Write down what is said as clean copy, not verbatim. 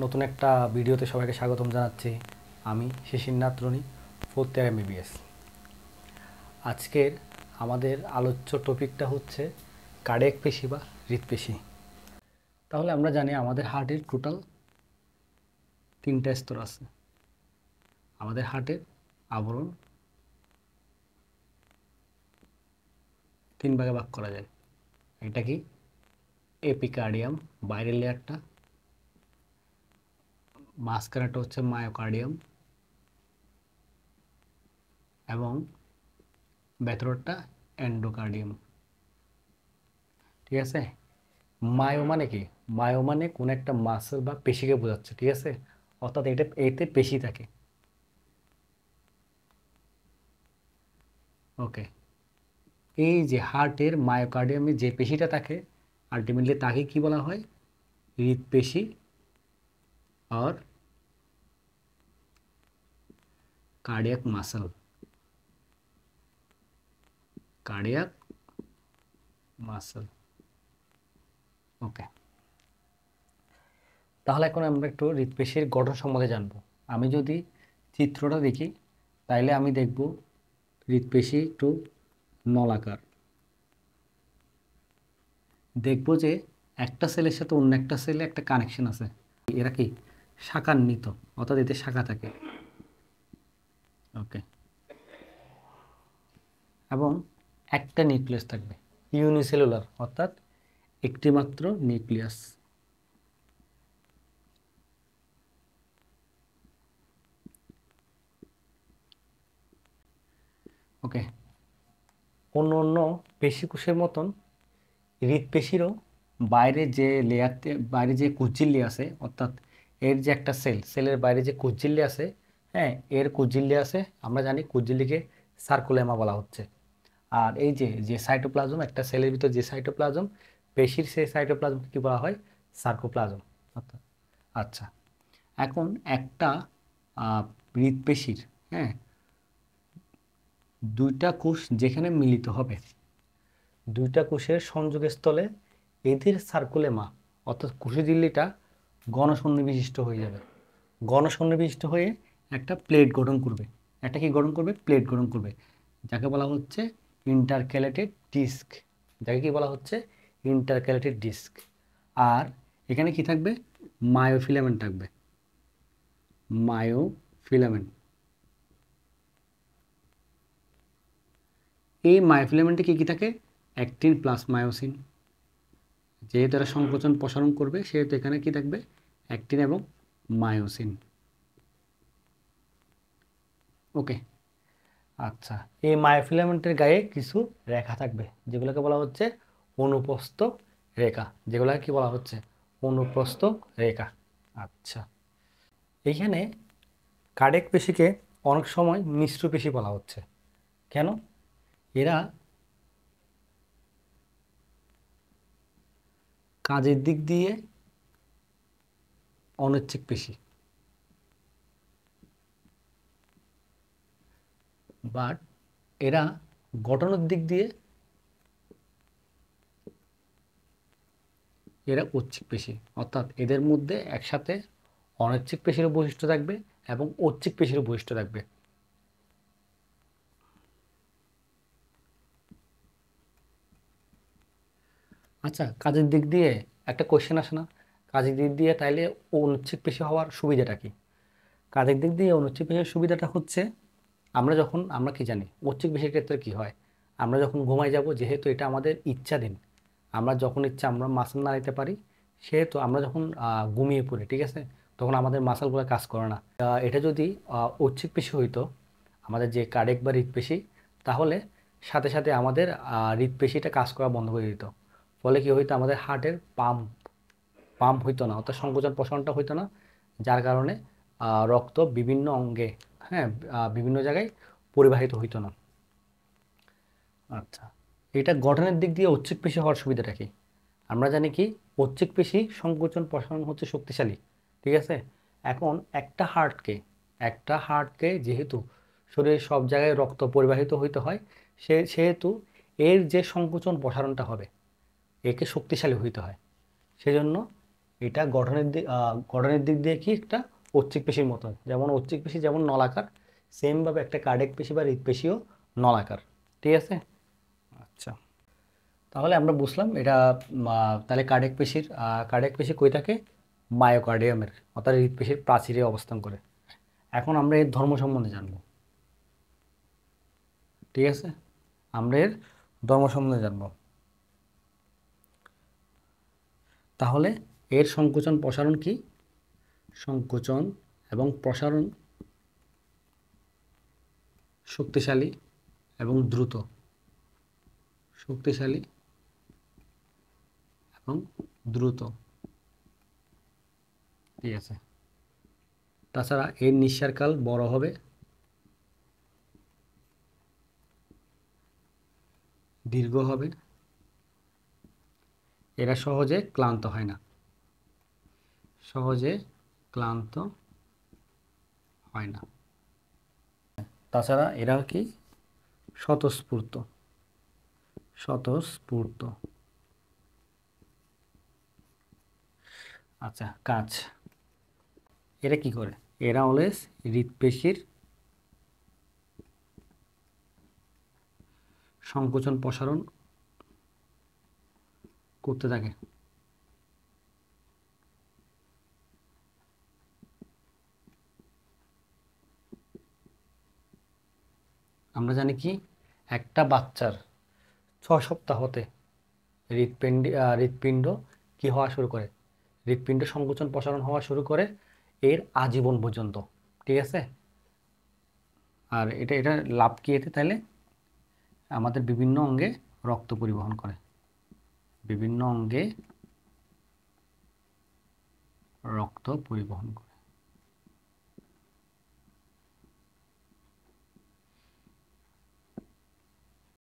নতুন একটা ভিডিওতে সবাইকে স্বাগতম জানাচ্ছি। আমি শিশিরনাথ রনি, ফোর্থ ইয়ার MBBS। আজকের আমাদের আলোচ্য টপিকটা হচ্ছে কার্ডিয়াক পেশি বা হৃৎপেশি। তাহলে আমরা জানি আমাদের হার্টের টোটাল 3টা স্তর আছে। আমাদের হার্টের আবরণ 3 ভাগে ভাগ করা যায়। এটা কি? এপিকার্ডিয়াম, বাইরের লেয়ারটা, মাঝখানেটা হচ্ছে মায়োকার্ডিয়াম এবং ভেতরটা এন্ডোকার্ডিয়াম। ঠিক আছে? মায়ো মানে কি? মায়ো মানে কোন একটা মাসল বা পেশিকে বোঝাচ্ছে। ঠিক আছে? অর্থাৎ এতে পেশি থাকে। ওকে, এই যে হার্টের মায়োকার্ডিয়ামে যে পেশিটা থাকে, আলটিমেটলি তাকে কি বলা হয়? হৃৎপেশি আর cardiac muscle. Cardiac muscle. Okay, তাহলে এখন আমরা একটু হৃৎপেশির গঠন সম্বন্ধে জানবো। আমি যদি চিত্রটা দেখি তাইলে আমি দেখব হৃৎপেশি একটু নলাকার। দেখব যে একটা সেলের সাথে অন্য একটা সেলে একটা কানেকশন আছে। এরা কি শাখান্বিত, অর্থাৎ এতে শাখা থাকে। ওকে, এবং একটা নিউক্লিয়াস থাকবে, ইউনিসেলুলার, অর্থাৎ একটি মাত্র নিউক্লিয়াস। ওকে, অন্য অন্য পেশিকোষের মতন হৃৎপেশিরও বাইরে যে কুচিল্লি আছে, অর্থাৎ এর যে একটা সেলের বাইরে যে কুচিল্লি আছে, হ্যাঁ, এর কুচিল্লি আছে। আমরা জানি কুচিল্লিকে সার্কুলেমা বলা হচ্ছে। আর এই যে যে সাইটোপ্লাজম, একটা সেলের ভিতর যে সাইটোপ্লাজম, পেশির সেই সাইটোপ্লাজমকে কি বলা হয়? সার্কোপ্লাজম। অর্থাৎ আচ্ছা, এখন একটা হৃৎপেশির, হ্যাঁ, 2টা কোষ যেখানে মিলিত হবে, 2টা কোষের সংযোগস্থলে এদের সার্কুলেমা, অর্থাৎ কোষঝিল্লিটা ঘনসন্নিবিষ্ট হয়ে যাবে। ঘনসন্নিবিষ্ট হয়ে একটা প্লেট গঠন করবে। একটা কি গঠন করবে? প্লেট গঠন করবে, যাকে বলা হচ্ছে ইন্টারক্যালেটেড ডিস্ক। যাকে কি বলা হচ্ছে? Intercalated disk. আর এখানে কি থাকবে? মায়োফিলামেন্ট থাকবে। মায়োফিলামেন্ট। এই মায়োফিলামেন্টে কি কি থাকে? Actin plus myosin. যেহেতু এরা সংকোচন প্রসারণ করবে, সেহেতু এখানে কি থাকবে? অ্যাক্টিন এবং মায়োসিন। ওকে, আচ্ছা, এই মায়োফিলামেন্টের গায়ে কিছু রেখা থাকবে, যেগুলোকে বলা হচ্ছে অনুপ্রস্থ রেখা। যেগুলোকে কি বলা হচ্ছে? অনুপ্রস্থ রেখা। আচ্ছা, এইখানে কার্ডিয়াক পেশিকে অনেক সময় মিশ্র পেশি বলা হচ্ছে। কেন? এরা কাজের দিক দিয়ে অনৈচ্ছিক পেশি, বাট এরা গঠনের দিক দিয়ে এরা ঐচ্ছিক পেশি। অর্থাৎ এদের মধ্যে একসাথে অনৈচ্ছিক পেশিরও বৈশিষ্ট্য থাকবে এবং ঐচ্ছিক পেশিরও বৈশিষ্ট্য থাকবে। আচ্ছা, কাজের দিক দিয়ে একটা কোশ্চেন আসে না? কাজের দিক দিয়ে তাইলে অনৈচ্ছিক পেশি হওয়ার সুবিধাটা কি? কাজের দিক দিয়ে অনৈচ্ছিক পেশির সুবিধাটা হচ্ছে, আমরা কি জানি ঐচ্ছিক পেশির ক্ষেত্রে কি হয়? আমরা যখন ঘুমাই যাব, যেহেতু এটা আমাদের ইচ্ছাধীন, আমরা যখন ইচ্ছা আমরা মাসল নাড়াইতে পারি, সেহেতু আমরা যখন ঘুমিয়ে পড়ি, ঠিক আছে, তখন আমাদের মাসলগুলো কাজ করে না। এটা যদি ঐচ্ছিক পেশি হইতো, আমাদের যে কার্ডিয়াক বা হৃৎপেশি, তাহলে সাথে সাথে আমাদের হৃৎপেশিটা কাজ করা বন্ধ করে দিত। ফলে কি হইতো? আমাদের হার্টের পাম্প হইতো না, অর্থাৎ সংকোচন প্রসারণটা হইতো না, যার কারণে রক্ত বিভিন্ন অঙ্গে, হ্যাঁ, বিভিন্ন জায়গায় পরিবাহিত হইতো না। আচ্ছা, এটা গঠনের দিক দিয়ে ঐচ্ছিক পেশি হওয়ার সুবিধাটা কি? আমরা জানি কি ঐচ্ছিক পেশি সংকোচন প্রসারণ হচ্ছে শক্তিশালী। ঠিক আছে, এখন একটা হার্টকে যেহেতু শরীরের সব জায়গায় রক্ত পরিবাহিত হইতে হয়, সেহেতু এর যে সংকোচন প্রসারণটা হবে, একে শক্তিশালী হইতে হয়। সেজন্য এটা গঠনের দিক দিয়ে কি একটা ঐচ্ছিক পেশির মতো, যেমন ঐচ্ছিক পেশি যেমন নলাকার, সেমভাবে একটা কার্ডিয়াক পেশি বা হৃদপেশিও নলাকার। ঠিক আছে। আচ্ছা, তাহলে আমরা বুঝলাম এটা। তাহলে কার্ডিয়াক পেশি কই থাকে? মায়োকার্ডিয়ামের, অর্থাৎ হৃদপেশির প্রাচীরে অবস্থান করে। এখন আমরা এর ধর্ম সম্বন্ধে জানবো। ঠিক আছে, আমরা এর ধর্ম সম্বন্ধে জানবো। তাহলে এর সংকোচন প্রসারণ কি? সংকোচন এবং প্রসারণ শক্তিশালী এবং দ্রুত। শক্তিশালী এবং দ্রুত। ঠিক আছে। তাছাড়া এর নিঃসারকাল বড় হবে, দীর্ঘ হবে। এরা সহজে ক্লান্ত হয় না। সহজে ক্লান্ত হয় না। তাছাড়া এরা কি? স্বতঃস্ফূর্ত। স্বতঃস্ফূর্ত। আচ্ছা, কাজ। এরা কি করে? এরা অলওয়েজ হৃদপেশির সংকোচন প্রসারণ করতে থাকে। আমরা জানি কি, একটা বাচ্চার 6 সপ্তাহ হতে হৃৎপিণ্ড কি হওয়া শুরু করে? হৃৎপিণ্ড সংকোচন প্রসারণ হওয়া শুরু করে এর আজীবন পর্যন্ত। ঠিক আছে। আর এটা লাভ কি? এতে তাহলে আমাদের বিভিন্ন অঙ্গে রক্ত পরিবহন করে। বিভিন্ন অঙ্গে রক্ত পরিবহন করে।